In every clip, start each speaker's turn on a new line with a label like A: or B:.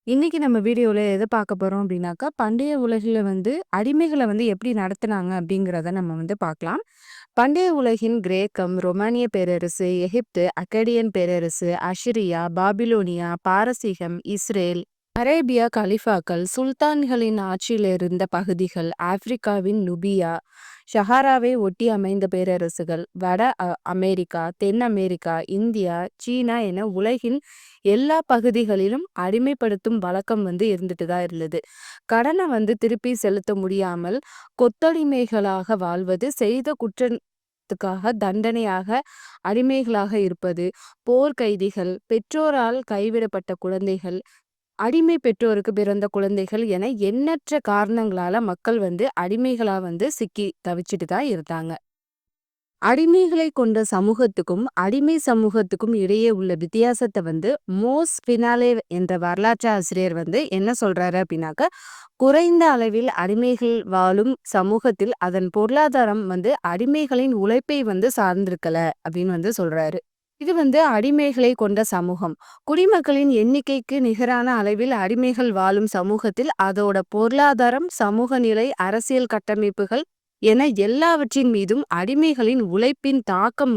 A: இன்னைக்கு நம்ம வீடியோல எத பார்க்க போறோம் அப்படின்னாக்கா, பண்டைய உலகில அடிமைகள எப்படி நடத்துனாங்க அப்படிங்கிறத நம்ம பார்க்கலாம். பண்டைய உலகின் கிரேக்கம், ரொமானிய பேரரசு, எகிப்து, அக்கடியன் பேரரசு, அஷிரியா, பாபிலோனியா, பாரசீகம், இஸ்ரேல், அரேபியா கலிஃபாக்கள், சுல்தான்களின் ஆட்சியில் இருந்த பகுதிகள், ஆப்பிரிக்காவின் நுபியா, ஷஹாராவை ஒட்டி அமைந்த பேரரசுகள், வட அமெரிக்கா, தென் அமெரிக்கா, இந்தியா, சீனா என உலகின் எல்லா பகுதிகளிலும் அடிமைப்படுத்தும் வழக்கம் இருந்துட்டு தான் இருந்தது. கடனை திருப்பி செலுத்த முடியாமல் கொத்தடிமைகளாக வாழ்வது, செய்த குற்றத்துக்காக தண்டனையாக அடிமைகளாக இருப்பது, போர் கைதிகள், பெற்றோரால் கைவிடப்பட்ட குழந்தைகள், அடிமை பெற்றோருக்கு பிறந்த குழந்தைகள் என எண்ணற்ற காரணங்களால மக்கள் அடிமைகளா சிக்கி தவிச்சிட்டு தான் இருந்தாங்க. அடிமைகளை கொண்ட சமூகத்துக்கும் அடிமை சமூகத்துக்கும் இடையே உள்ள வித்தியாசத்தை மோஸ் பினாலே என்ற வரலாற்று ஆசிரியர் என்ன சொல்றாரு அப்படின்னாக்க, குறைந்த அளவில் அடிமைகள் வாழும் சமூகத்தில் அதன் பொருளாதாரம் அடிமைகளின் உழைப்பை சார்ந்திருக்கல அப்படின்னு சொல்றாரு. இது அடிமைகளை கொண்ட சமூகம். குடிமக்களின் எண்ணிக்கைக்கு நிகரான அளவில் அடிமைகள் வாழும் சமூகத்தில் அதோட பொருளாதாரம், சமூக நிலை, அரசியல் கட்டமைப்புகள் என எல்லாவற்றின் மீதும் அடிமைகளின் உழைப்பின் தாக்கம்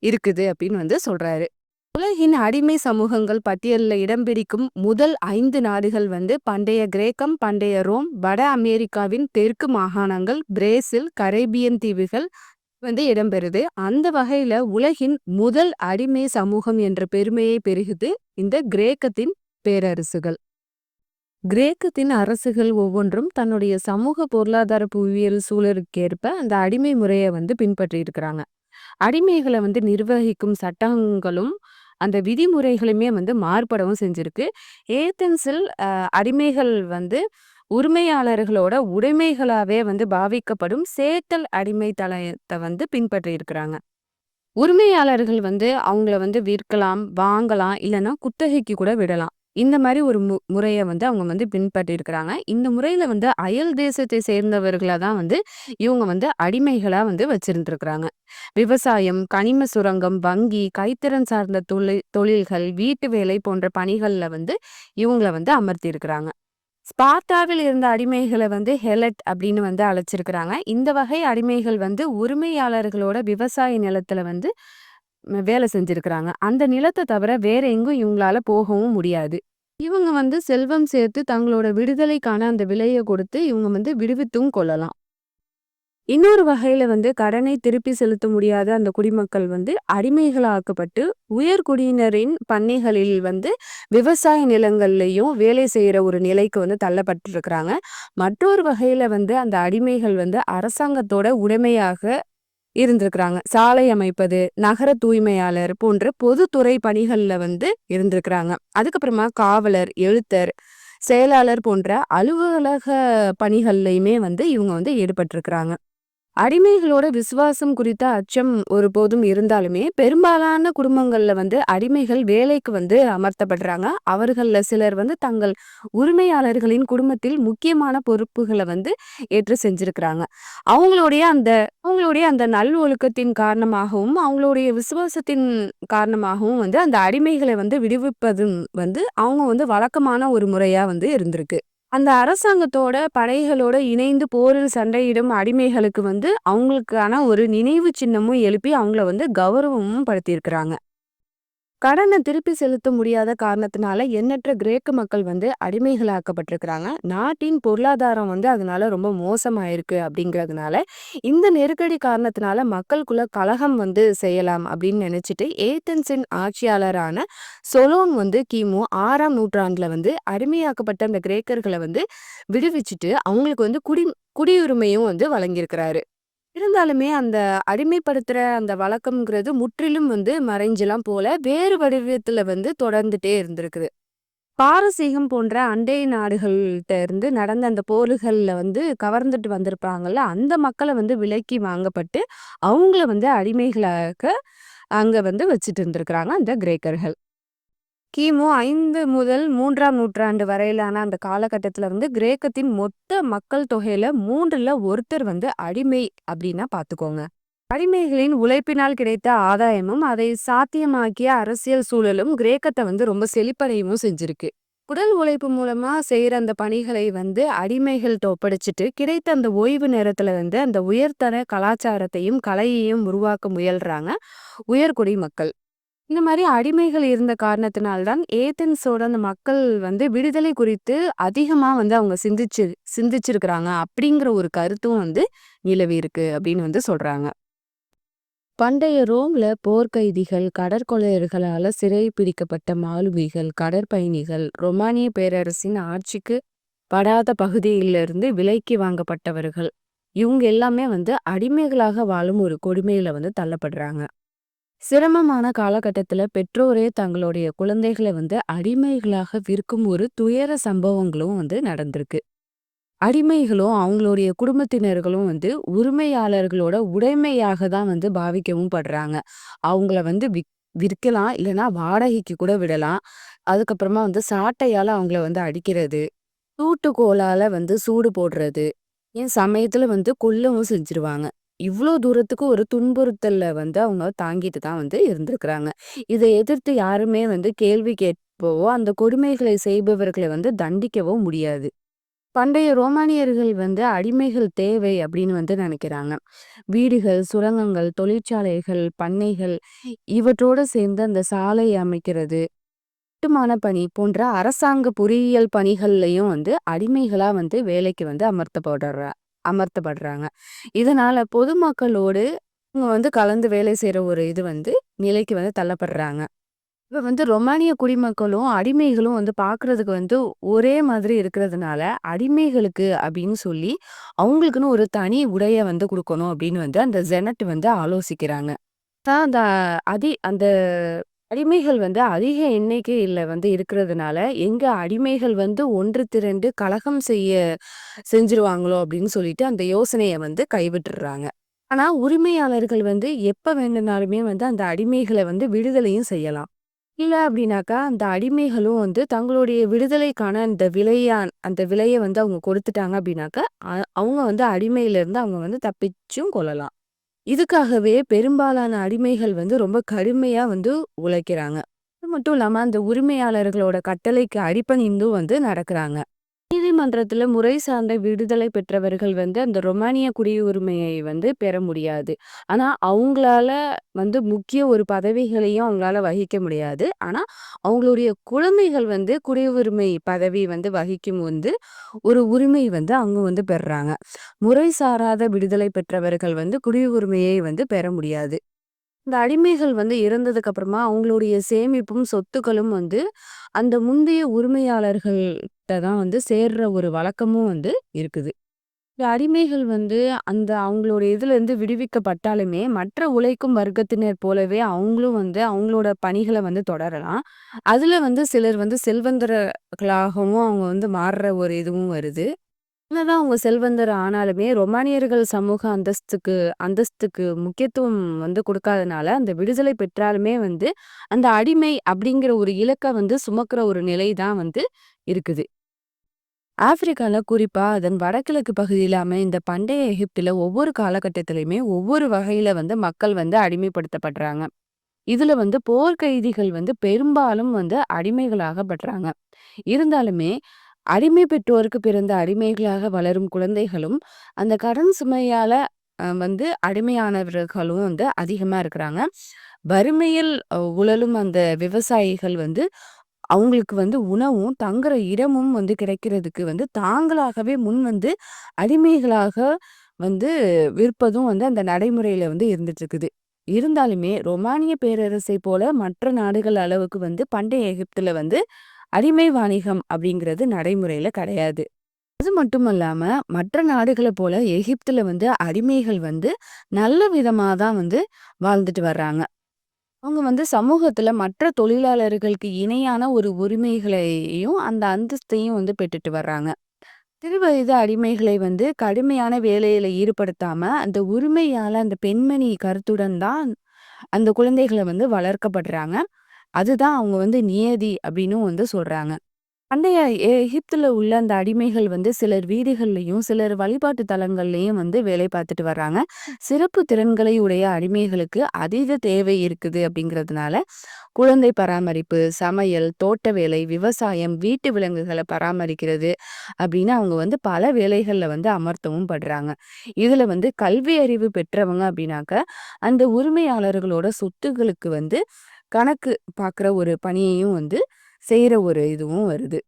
A: இருக்குது அப்படின்னு சொல்றாரு. உலகின் அடிமை சமூகங்கள் பட்டியலில் இடம் பிடிக்கும் முதல் 5 நாடுகள் பண்டைய கிரேக்கம், பண்டைய ரோம், வட அமெரிக்காவின் தெற்கு மாகாணங்கள், பிரேசில், கரேபியன் தீவுகள் இடம்பெறுது. அந்த வகையில உலகின் முதல் அடிமை சமூகம் என்ற பெருமையை பெறுகுது இந்த கிரேக்கத்தின் பேரரசுகள். கிரேக்கத்தின் அரசுகள் ஒவ்வொன்றும் தன்னுடைய சமூக பொருளாதார புவியியல் சூழலுக்கேற்ப அந்த அடிமை முறையை பின்பற்றி இருக்கிறாங்க. அடிமைகளை நிர்வகிக்கும் சட்டங்களும் அந்த விதிமுறைகளுமே மாறுபடவும் செஞ்சிருக்கு. ஏதென்ஸில் அடிமைகள் உரிமையாளர்களோட உடைமைகளாவே பாவிக்கப்படும் சேத்தல் அடிமை தளத்தை பின்பற்றி இருக்கிறாங்க. உரிமையாளர்கள் அவங்கள விற்கலாம், வாங்கலாம், இல்லைன்னா குத்தகைக்கு கூட விடலாம். இந்த மாதிரி ஒரு முறையை அவங்க பின்பற்றி இருக்கிறாங்க. இந்த முறையில அயல் தேசத்தை சேர்ந்தவர்களா தான் இவங்க அடிமைகளா வச்சிருந்துருக்கிறாங்க. விவசாயம், கனிம சுரங்கம், வங்கி, கைத்திறன் சார்ந்த தொழில்கள், வீட்டு வேலை போன்ற பணிகள்ல இவங்களை அமர்த்தி இருக்கிறாங்க. ஸ்பார்ட்டாவில் இருந்த அடிமைகளை ஹெலட் அப்படின்னு அழைச்சிருக்கிறாங்க. இந்த வகை அடிமைகள் உரிமையாளர்களோட விவசாய நிலத்துல வேலை செஞ்சிருக்கிறாங்க. அந்த நிலத்தை தவிர வேற எங்கும் இவங்களால போகவும் முடியாது. இவங்க செல்வம் சேர்த்து தங்களோட விடுதலைக்கான அந்த விலையை கொடுத்து இவங்க விடுவித்தும் கொள்ளலாம். இன்னொரு வகையில கடனை திருப்பி செலுத்த முடியாத அந்த குடிமக்கள் அடிமைகளாக்கப்பட்டு உயர்குடியினரின் பண்ணைகளில் விவசாய நிலங்கள்லையும் வேலை செய்யற ஒரு நிலைக்கு தள்ளப்பட்டு இருக்கிறாங்க. மற்றொரு வகையில அந்த அடிமைகள் அரசாங்கத்தோட உடைமையாக இருந்திருக்கிறாங்க. சாலை அமைப்பது, நகர தூய்மையாளர் போன்ற பொதுத்துறை பணிகள்ல இருந்திருக்கிறாங்க. அதுக்கப்புறமா காவலர், எழுத்தர், செயலாளர் போன்ற அலுவலக பணிகள்லையுமே இவங்க ஈடுபட்டிருக்கிறாங்க. அடிமைகளோட விசுவாசம் குறித்த அச்சம் ஒருபோதும் இருந்தாலுமே பெரும்பாலான குடும்பங்கள்ல அடிமைகள் வேலைக்கு அமர்த்தப்படுறாங்க. அவர்கள சிலர் தங்கள் உரிமையாளர்களின் குடும்பத்தில் முக்கியமான பொறுப்புகளை ஏற்று செஞ்சிருக்கிறாங்க. அவங்களுடைய அந்த நல் ஒழுக்கத்தின் காரணமாகவும் அவங்களுடைய விசுவாசத்தின் காரணமாகவும் அந்த அடிமைகளை விடுவிப்பதும் அவங்க வழக்கமான ஒரு முறையா இருந்திருக்கு. அந்த அரசாங்கத்தோட படைகளோட இணைந்து போரில் சண்டையிடும் அடிமைகளுக்கு அவங்களுக்கான ஒரு நினைவு சின்னமும் எழுப்பி அவங்கள கௌரவமும் படுத்தியிருக்கிறாங்க. கடனை திருப்பி செலுத்த முடியாத காரணத்தினால எண்ணற்ற கிரேக்க மக்கள் அடிமைகளாக்கப்பட்டிருக்கிறாங்க. நாட்டின் பொருளாதாரம் அதனால ரொம்ப மோசமாயிருக்கு. அப்படிங்கிறதுனால இந்த நெருக்கடி காரணத்தினால மக்களுக்குள்ள கலகம் செய்யலாம் அப்படின்னு நினைச்சிட்டு ஏதென்ஸின் ஆட்சியாளரான சொலோன் கிமு 6ஆம் நூற்றாண்டுல அடிமையாக்கப்பட்ட அந்த கிரேக்கர்களை விடுவிச்சுட்டு அவங்களுக்கு குடியுரிமையும் வழங்கியிருக்கிறாரு. இருந்தாலுமே அந்த அடிமைப்படுத்துற அந்த வழக்கம்ங்கிறது முற்றிலும் மறைஞ்செல்லாம் போல வேறு வடிவத்துல தொடர்ந்துட்டே இருந்திருக்குது. பாரசீகம் போன்ற அண்டை நாடுகள்கிட்ட இருந்து நடந்த அந்த போர்கள்ல கவர்ந்துட்டு வந்திருப்பாங்கல்ல, அந்த மக்களை விலைக்கு வாங்கப்பட்டு அவங்கள அடிமைகளாக அங்க வச்சுட்டு இருந்திருக்கிறாங்க அந்த கிரேக்கர்கள். கிமு 5 முதல் 3ஆம் நூற்றாண்டு வரையிலான அந்த காலகட்டத்துல கிரேக்கத்தின் மொத்த மக்கள் தொகையில 3ல் ஒருத்தர் அடிமை அப்படின்னா பாத்துக்கோங்க. அடிமைகளின் உழைப்பினால் கிடைத்த ஆதாயமும் அதை சாத்தியமாக்கிய அரசியல் சூழலும் கிரேக்கத்தை ரொம்ப செழிப்படையவும் செஞ்சிருக்கு. உடல் உழைப்பு மூலமா செய்யற அந்த பணிகளை வந்து அடிமைகள்ட்ட ஒப்படைச்சிட்டு, கிடைத்த அந்த ஓய்வு நேரத்துல வந்து அந்த உயர்தர கலாச்சாரத்தையும், கலையையும் உருவாக்க முயல்றாங்க உயர்குடி மக்கள். இந்த மாரி அடிமைகள் இருந்த காரணத்தினால் தான் ஏதென்ஸோட அந்த மக்கள் வந்து விடுதலை குறித்து அதிகமா வந்து அவங்க சிந்திச்சிருக்கிறாங்க அப்படிங்கிற ஒரு கருத்தும் வந்து நிலவியிருக்கு அப்படின்னு வந்து சொல்றாங்க. பண்டைய ரோம்ல போர்க்கைதிகள், கடற்கொள்ளையர்களால சிறை பிடிக்கப்பட்ட மாலுமிகள், கடற்பயணிகள், ரொமானிய பேரரசின் ஆட்சிக்கு படாத பகுதியிலிருந்து விலைக்கு வாங்கப்பட்டவர்கள், இவங்க எல்லாமே வந்து அடிமைகளாக வாழும் ஒரு கொடுமையில வந்து தள்ளப்படுறாங்க. சிரமமான காலகட்டத்துல பெற்றோரே தங்களுடைய குழந்தைகளை வந்து அடிமைகளாக விற்கும் ஒரு துயர சம்பவங்களும் வந்து நடந்திருக்கு. அடிமைகளும் அவங்களுடைய குடும்பத்தினர்களும் வந்து உரிமையாளர்களோட உடைமையாக தான் வந்து பாவிக்கவும் படுறாங்க. அவங்கள வந்து விற்கலாம், இல்லைன்னா வாடகைக்கு கூட விடலாம். அதுக்கப்புறமா வந்து சாட்டையால அவங்கள வந்து அடிக்கிறது, தூட்டுக்கோலால வந்து சூடு போடுறது, ஏன் சமயத்துல வந்து கொல்லவும் செஞ்சிருவாங்க. இவ்ளோ தூரத்துக்கு ஒரு துன்புறுத்தல்ல வந்து அவங்க தாங்கிட்டு தான் வந்து இருந்திருக்கிறாங்க. இதை எதிர்த்து யாருமே வந்து கேள்வி கேட்பவோ, அந்த கொடுமைகளை செய்பவர்களை வந்து தண்டிக்கவோ முடியாது. பண்டைய ரோமானியர்கள் வந்து அடிமைகள் தேவை அப்படின்னு வந்து நினைக்கிறாங்க. வீடுகள், சுரங்கங்கள், தொழிற்சாலைகள், பண்ணைகள் இவற்றோட சேர்ந்து அந்த சாலை அமைக்கிறது, கட்டுமான பணி போன்ற அரசாங்க பொறியியல் பணிகள்லயும் வந்து அடிமைகளா வந்து வேலைக்கு வந்து அமர்த்தப்படுறாங்க. இதனால பொதுமக்களோடு இவங்க வந்து கலந்து வேலை செய்யற ஒரு இது வந்து நிலைக்கு வந்து தள்ளப்படுறாங்க. இப்ப வந்து ரொமானிய குடிமக்களும், அடிமைகளும் வந்து பார்க்குறதுக்கு வந்து ஒரே மாதிரி இருக்கிறதுனால, அடிமைகளுக்கு அப்படின்னு சொல்லி, அவங்களுக்குன்னு ஒரு தனி உடைய வந்து குடுக்கணும் அப்படின்னு வந்து அந்த செனட் வந்து ஆலோசிக்கிறாங்க. தான் அந்த அடிமைகள் வந்து அதிக எண்ணிக்கையில வந்து இருக்கிறதுனால, எங்க அடிமைகள் வந்து ஒன்று திரண்டு கலகம் செஞ்சுருவாங்களோ அப்படின்னு சொல்லிட்டு அந்த யோசனைய வந்து கைவிட்டுர்றாங்க. ஆனா, உரிமையாளர்கள் வந்து எப்ப வேண்டுனாலுமே வந்து அந்த அடிமைகள வந்து விடுதலையும் செய்யலாம். இல்ல அப்படின்னாக்கா, அந்த அடிமைகளும் வந்து தங்களுடைய விடுதலைக்கான அந்த விலைய வந்து அவங்க கொடுத்துட்டாங்க அப்படின்னாக்கா, அவங்க வந்து அடிமையிலிருந்து அவங்க வந்து தப்பிச்சும் கொள்ளலாம். இதுக்காகவே பெரும்பாலான அடிமைகள் வந்து ரொம்ப கடுமையா வந்து உழைக்கிறாங்க. அது மட்டும் இல்லாம அந்த உரிமையாளர்களோட கட்டளைக்கு அடிபணிந்தும் வந்து நடக்குறாங்க. நீதிமன்றத்துல முறை சார்ந்த விடுதலை பெற்றவர்கள் வந்து அந்த ரொமானிய குடியுரிமையை வந்து பெற முடியாது. ஆனா, அவங்களால வந்து முக்கிய ஒரு பதவிகளையும் அவங்களால வகிக்க முடியாது. ஆனா, அவங்களுடைய குழந்தைகள் வந்து குடியுரிமை பதவி வந்து வகிக்கும் வந்து ஒரு உரிமை வந்து அவங்க வந்து பெறுறாங்க. முறை சாராத விடுதலை பெற்றவர்கள் வந்து குடியுரிமையை வந்து பெற முடியாது. இந்த அடிமைகள் வந்து இறந்ததுக்கு அப்புறமா அவங்களுடைய சேமிப்பும், சொத்துக்களும் வந்து அந்த முந்தைய உரிமையாளர்கள்ட்ட தான் வந்து சேர்ற ஒரு வழக்கமும் வந்து இருக்குது. இந்த அடிமைகள் வந்து அந்த அவங்களுடைய இதுலேருந்து விடுவிக்கப்பட்டாலுமே, மற்ற உழைக்கும் வர்க்கத்தினர் போலவே அவங்களும் வந்து அவங்களோட பணிகள வந்து தொடரலாம். அதுல வந்து சிலர் வந்து செல்வந்தர்களாகவும் அவங்க வந்து மாறுற ஒரு இதுவும் வருது. என்னதான் அவங்க செல்வந்தர் ஆனாலுமே, ரொமானியர்கள் சமூக அந்தஸ்துக்கு முக்கியத்துவம் வந்து குடுக்காதனால, அந்த விடுதலை பெற்றாலுமே வந்து, அந்த அடிமை அப்படிங்கிற ஒரு இலக்க வந்து சுமக்கிற ஒரு நிலை தான் வந்து இருக்குது. ஆப்பிரிக்கால குறிப்பா அதன் வடகிழக்கு பகுதியில அமைந்த பண்டைய எகிப்துல ஒவ்வொரு காலகட்டத்திலயுமே ஒவ்வொரு வகையில வந்து மக்கள் வந்து அடிமைப்படுத்தப்படுறாங்க. இதுல வந்து போர்க்கைதிகள் வந்து பெரும்பாலும் வந்து அடிமைகளாகப்படுறாங்க. இருந்தாலுமே, அடிமை பெற்றோருக்கு பிறந்த அடிமைகளாக வளரும் குழந்தைகளும், அந்த கடன் சுமையால வந்து அடிமையானவர்களும் வந்து அதிகமா இருக்கிறாங்க. வறுமையில் உழலும் அந்த விவசாயிகள் வந்து, அவங்களுக்கு வந்து உணவும், தங்குற இடமும் வந்து கிடைக்கிறதுக்கு வந்து தாங்களாகவே முன் வந்து அடிமைகளாக வந்து விற்பதும் வந்து அந்த நடைமுறையில வந்து இருந்துட்டு இருக்குது. இருந்தாலுமே, ரொமானிய பேரரசை போல மற்ற நாடுகள் அளவுக்கு வந்து பண்டைய எகிப்துல வந்து அடிமை வாணிகம் அப்படிங்கிறது நடைமுறையில கிடையாது. அது மட்டுமல்லாம, மற்ற நாடுகள போல எகிப்துல வந்து அடிமைகள் வந்து நல்ல விதமா தான் வந்து வாழ்ந்துட்டு வர்றாங்க. அவங்க வந்து சமூகத்துல மற்ற தொழிலாளர்களுக்கு இணையான ஒரு உரிமைகளையும், அந்த அந்தஸ்தையும் வந்து பெற்றுட்டு வர்றாங்க. சிறுவயது அடிமைகளை வந்து கடுமையான வேலையில ஈடுபடுத்தாம, அந்த உரிமையால அந்த பெண்மணி கருத்துடன் தான் அந்த குழந்தைகள வந்து வளர்க்கப்படுறாங்க. அதுதான் அவங்க வந்து நியதி அப்படின்னும் வந்து சொல்றாங்க. பண்டைய எகிப்துல உள்ள அந்த அடிமைகள் வந்து சிலர் வீடுகள்லயும், சிலர் வழிபாட்டு தலங்கள்லயும் வந்து வேலை பார்த்துட்டு வர்றாங்க. சிறப்பு திறன்களை உடைய அடிமைகளுக்கு அதீத தேவை இருக்குது அப்படிங்கிறதுனால, குழந்தை பராமரிப்பு, சமையல், தோட்ட வேலை, விவசாயம், வீட்டு விலங்குகள பராமரிக்கிறது அப்படின்னு அவங்க வந்து பல வேலைகள்ல வந்து அமர்த்தவும் படுறாங்க. இதுல வந்து கல்வி அறிவு பெற்றவங்க அப்படின்னாக்க, அந்த உரிமையாளர்களோட சொத்துகளுக்கு வந்து கணக்கு பார்க்குற ஒரு பணியையும் வந்து செய்ற ஒரு இதுவும் வருது.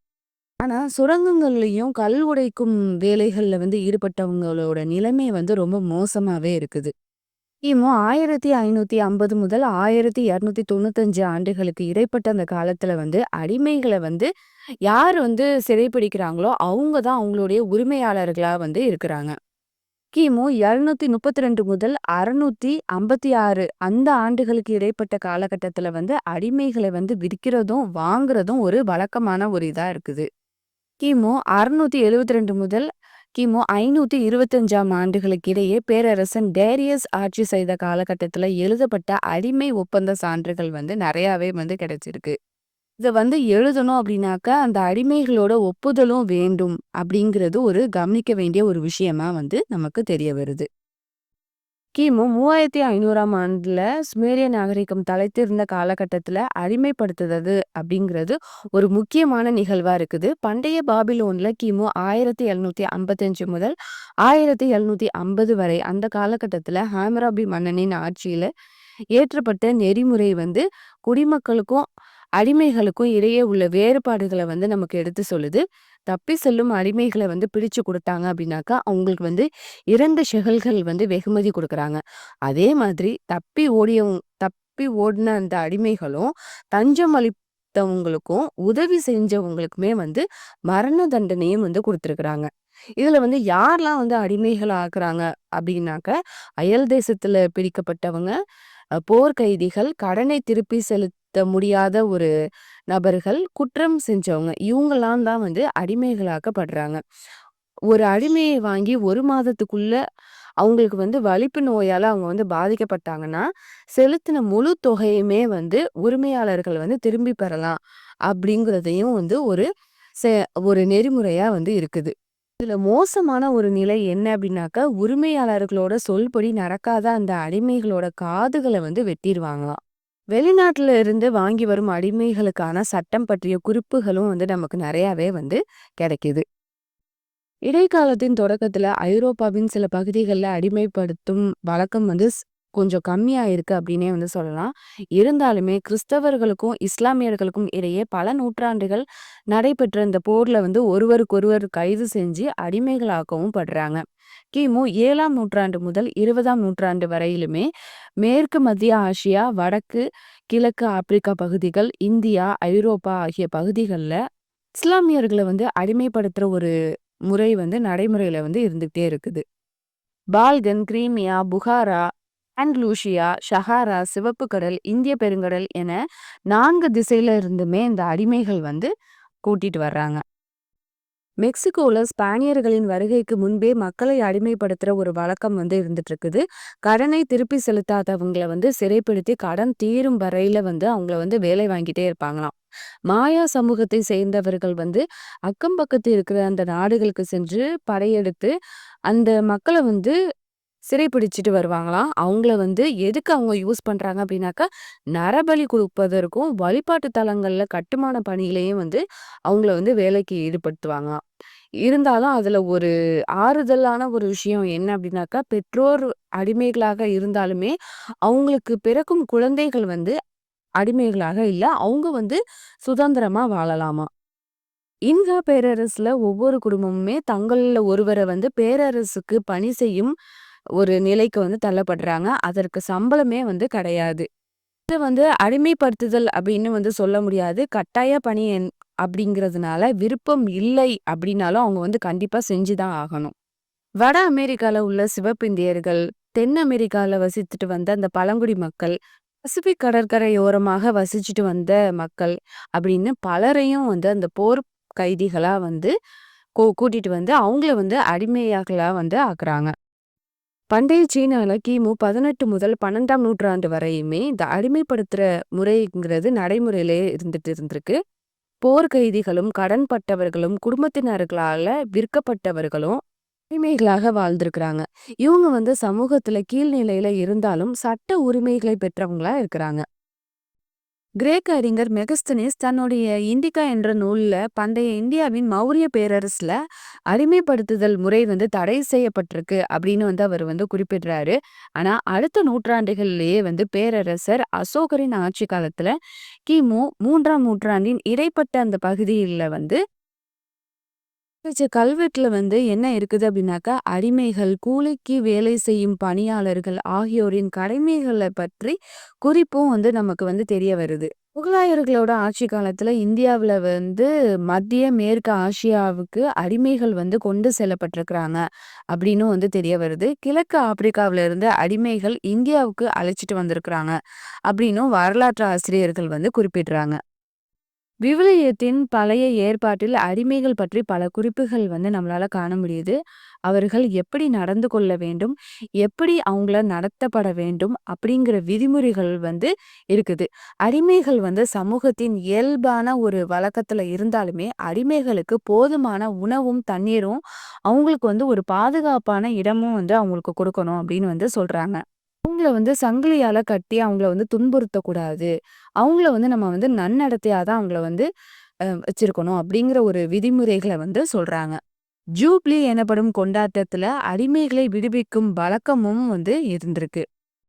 A: ஆனா, சுரங்கங்கள்லயும் கல் உடைக்கும் வேலைகள்ல வந்து ஈடுபட்டவங்களோட நிலைமை வந்து ரொம்ப மோசமாவே இருக்குது. கிமு 1550 முதல் 1295 ஆண்டுகளுக்கு இடைப்பட்ட அந்த காலத்துல வந்து அடிமைகள வந்து யார் வந்து சிறைப்பிடிக்கிறாங்களோ, அவங்க தான் அவங்களுடைய உரிமையாளர்களா வந்து இருக்கிறாங்க. கிமு 732 முதல் 656 அந்த ஆண்டுகளுக்கு இடைப்பட்ட காலகட்டத்துல வந்து அடிமைகள வந்து விற்கிறதும், வாங்குறதும் ஒரு வழக்கமான ஒரு இதா இருக்குது. கிமு 672 முதல் கிமு 525ஆம் ஆண்டுகளுக்கு இடையே பேரரசன் டேரியஸ் ஆட்சி செய்த காலகட்டத்துல எழுதப்பட்ட அடிமை ஒப்பந்த சான்றுகள் வந்து நெறையாவே வந்து கிடைச்சிருக்கு. இத வந்து எழுதணும் அப்படின்னாக்க, அந்த அடிமைகளோட ஒப்புதலும் வேண்டும் அப்படிங்கிறது ஒரு கவனிக்க வேண்டிய ஒரு விஷயமா வந்து நமக்கு தெரிய வருது. கிமு 3500ஆம் ஆண்டுல சுமேரிய நாகரிகம் தலைத்திருந்த காலகட்டத்துல அடிமைப்படுத்துதது அப்படிங்கிறது ஒரு முக்கியமான நிகழ்வா இருக்குது. பண்டைய பாபிலோன்ல கிமு 1755 முதல் 1750 வரை அந்த காலகட்டத்துல ஹாம்மராபி மன்னனின் ஆட்சியில ஏற்றப்பட்ட நெறிமுறை வந்து குடிமக்களுக்கும் அடிமைகளுக்கும் இடையே உள்ள வேறுபாடுகளை வந்து நமக்கு எடுத்து சொல்லுது. தப்பி செல்லும் அடிமைகளை வந்து பிடிச்சு கொடுத்தாங்க அப்படின்னாக்கா அவங்களுக்கு வந்து 2 ஷெகல்கள் வந்து வெகுமதி கொடுக்குறாங்க. அதே மாதிரி தப்பி ஓடின அந்த அடிமைகளும் தஞ்சம் அளித்தவங்களுக்கும் உதவி செஞ்சவங்களுக்குமே வந்து மரண தண்டனையும் வந்து கொடுத்துருக்குறாங்க. இதுல வந்து யாரெல்லாம் வந்து அடிமைகள் ஆக்குறாங்க அப்படின்னாக்க, அயல் தேசத்துல பிடிக்கப்பட்டவங்க, போர்க்கைதிகள், கடனை திருப்பி செலுத்த முடியாத ஒரு நபர்கள், குற்றம் செஞ்சவங்க, இவங்கலாம் தான் வந்து அடிமைகளாக்கப்படுறாங்க. ஒரு அடிமையை வாங்கி 1 மாதத்துக்குள்ள அவங்களுக்கு வந்து வலிப்பு நோயால அவங்க வந்து பாதிக்கப்பட்டாங்கன்னா, செலுத்தின முழு தொகையுமே வந்து உரிமையாளர்கள் வந்து திரும்பி பெறலாம் அப்படிங்கிறதையும் வந்து செ ஒரு நெறிமுறையா வந்து இருக்குது. இதுல மோசமான ஒரு நிலை என்ன அப்படின்னாக்கா, உரிமையாளர்களோட சொல்படி நடக்காத அந்த அடிமைகளோட காதுகள வந்து வெட்டிருவாங்களாம். வெளிநாட்டுல இருந்து வாங்கி வரும் அடிமைகளுக்கான சட்டம் பற்றிய குறிப்புகளும் வந்து நமக்கு நெறையாவே வந்து கிடைக்குது. இடைக்காலத்தின் தொடக்கத்துல ஐரோப்பாவின் சில பகுதிகள்ல அடிமைப்படுத்தும் வழக்கம் வந்து கொஞ்சம் கம்மியா இருக்கு அப்படின்னே வந்து சொல்லலாம். இருந்தாலுமே கிறிஸ்தவர்களுக்கும், இஸ்லாமியர்களுக்கும் இடையே பல நூற்றாண்டுகள் நடைபெற்ற இந்த போர்ல வந்து ஒருவருக்கொருவர் கைது செஞ்சு அடிமைகளாக்கவும் படுறாங்க. கிமு 7ஆம் நூற்றாண்டு முதல் 20ஆம் நூற்றாண்டு வரையிலுமே மேற்கு மத்திய ஆசியா, வடக்கு, கிழக்கு ஆப்பிரிக்கா பகுதிகள், இந்தியா, ஐரோப்பா ஆகிய பகுதிகள்ல இஸ்லாமியர்கள வந்து அடிமைப்படுத்துற ஒரு முறை வந்து நடைமுறையில வந்து இருந்துகிட்டே இருக்குது. பால்கன், கிரீமியா, புகாரா, ஆன்லூசியா, ஷஹாரா, சிவப்பு கடல், இந்திய பெருங்கடல் என 4 திசையில இருந்துமே இந்த அடிமைகள் வந்து கூட்டிட்டு வர்றாங்க. மெக்சிகோல ஸ்பானியர்களின் வருகைக்கு முன்பே மக்களை அடிமைப்படுத்துற ஒரு வழக்கம் வந்து இருந்துட்டு இருக்குது. கடனை திருப்பி செலுத்தாதவங்கள வந்து சிறைப்படுத்தி கடன் தீரும் வரையில வந்து அவங்கள வந்து வேலை வாங்கிட்டே இருப்பாங்களாம். மாயா சமூகத்தை சேர்ந்தவர்கள் வந்து அக்கம் பக்கத்து இருக்கிற அந்த நாடுகளுக்கு சென்று படையெடுத்து அந்த மக்கள வந்து சிறைப்பிடிச்சுட்டு வருவாங்களாம். அவங்கள வந்து எதுக்கு அவங்க யூஸ் பண்றாங்க அப்படின்னாக்கா, நரபலி குடுப்பதற்கும், வழிபாட்டு தலங்கள்ல கட்டுமான பணியிலயும் வந்து அவங்கள வந்து வேலைக்கு ஈடுபடுத்துவாங்களாம். இருந்தாலும் அதுல ஒரு ஆறுதலான ஒரு விஷயம் என்ன அப்படின்னாக்கா, பெற்றோர் அடிமைகளாக இருந்தாலுமே, அவங்களுக்கு பிறக்கும் குழந்தைகள் வந்து அடிமைகளாக இல்ல. அவங்க வந்து சுதந்திரமா வாழலாமா. இன்கா பேரரசுல ஒவ்வொரு குடும்பமுமே தங்கள்ல ஒருவர வந்து பேரரசுக்கு பணி செய்யும் ஒரு நிலைக்கு வந்து தள்ளப்படுறாங்க. அதற்கு சம்பளமே வந்து கிடையாது. இத வந்து அடிமைப்படுத்துதல் அப்படின்னு வந்து சொல்ல முடியாது. கட்டாய பணி அப்படிங்கிறதுனால விருப்பம் இல்லை அப்படின்னாலும் அவங்க வந்து கண்டிப்பா செஞ்சு தான் ஆகணும். வட அமெரிக்கால உள்ள சிவப்பிந்தியர்கள், தென் அமெரிக்கால வசித்துட்டு வந்த அந்த பழங்குடி மக்கள், பசிபிக் கடற்கரையோரமாக வசிச்சுட்டு வந்த மக்கள் அப்படின்னு பலரையும் வந்து அந்த போர் கைதிகளா வந்து கூட்டிட்டு வந்து அவங்கள வந்து அடிமையாக்களா வந்து ஆக்குறாங்க. பண்டைய சீனால கிமு 18 முதல் 12ஆம் நூற்றாண்டு வரையுமே இந்த அடிமைப்படுத்துற முறைங்கிறது நடைமுறையிலே இருந்துட்டு இருந்திருக்கு. போர்க்கைதிகளும், கடன்பட்டவர்களும், குடும்பத்தினர்களால விற்கப்பட்டவர்களும் அடிமைகளாக வாழ்ந்திருக்கிறாங்க. இவங்க வந்து சமூகத்துல கீழ்நிலையில இருந்தாலும் சட்ட உரிமைகளை பெற்றவங்களா இருக்கிறாங்க. கிரேக்க அறிஞர் மெகஸ்தனிஸ் தன்னுடைய இண்டிகா என்ற நூல்ல பண்டைய இந்தியாவின் மௌரிய பேரரசுல அடிமைப்படுத்துதல் முறை வந்து தடை செய்யப்பட்டிருக்கு அப்படின்னு வந்து அவர் வந்து குறிப்பிடுறாரு. ஆனா அடுத்த நூற்றாண்டுகளிலேயே வந்து பேரரசர் அசோகரின் ஆட்சி காலத்துல கிமு 3ஆம் நூற்றாண்டின் இடைப்பட்ட அந்த பகுதியில வந்து கல்வெட்டுல வந்து என்ன இருக்குது அப்படின்னாக்கா அடிமைகள், கூலிக்கு வேலை செய்யும் பணியாளர்கள் ஆகியோரின் கடமைகளை பற்றி குறிப்பும் வந்து நமக்கு வந்து தெரிய வருது. முகலாயர்களோட ஆட்சி காலத்துல இந்தியாவுல வந்து மத்திய மேற்கு ஆசியாவுக்கு அடிமைகள் வந்து கொண்டு செல்லப்பட்டிருக்கிறாங்க அப்படின்னு வந்து தெரிய வருது. கிழக்கு ஆப்பிரிக்காவில இருந்து அடிமைகள் இந்தியாவுக்கு அழைச்சிட்டு வந்திருக்கிறாங்க அப்படின்னும் வரலாற்று ஆசிரியர்கள் வந்து குறிப்பிடுறாங்க. விவிலியத்தின் பழைய ஏற்பாட்டில் அடிமைகள் பற்றி பல குறிப்புகள் வந்து நம்மளால காண முடியுது. அவர்கள் எப்படி நடந்து கொள்ள வேண்டும், எப்படி அவங்கள நடத்தப்பட வேண்டும் அப்படிங்கிற விதிமுறைகள் வந்து இருக்குது. அடிமைகள் வந்து சமூகத்தின் இயல்பான ஒரு வழக்கத்துல இருந்தாலுமே, அடிமைகளுக்கு போதுமான உணவும், தண்ணீரும் அவங்களுக்கு வந்து ஒரு பாதுகாப்பான இடமும் வந்து அவங்களுக்கு கொடுக்கணும் அப்படின்னு வந்து சொல்றாங்க. அவங்கள வந்து சங்கிலியால கட்டி அவங்கள வந்து துன்புறுத்தக்கூடாது. அவங்கள வந்து நம்ம வந்து நன்னடத்தையா தான் அவங்கள வந்து வச்சிருக்கணும் அப்படிங்கிற ஒரு விதிமுறைகள வந்து சொல்றாங்க. ஜூப்ளி எனப்படும் கொண்டாட்டத்துல அடிமைகளை விடுவிக்கும் வழக்கமும் வந்து இருந்திருக்கு.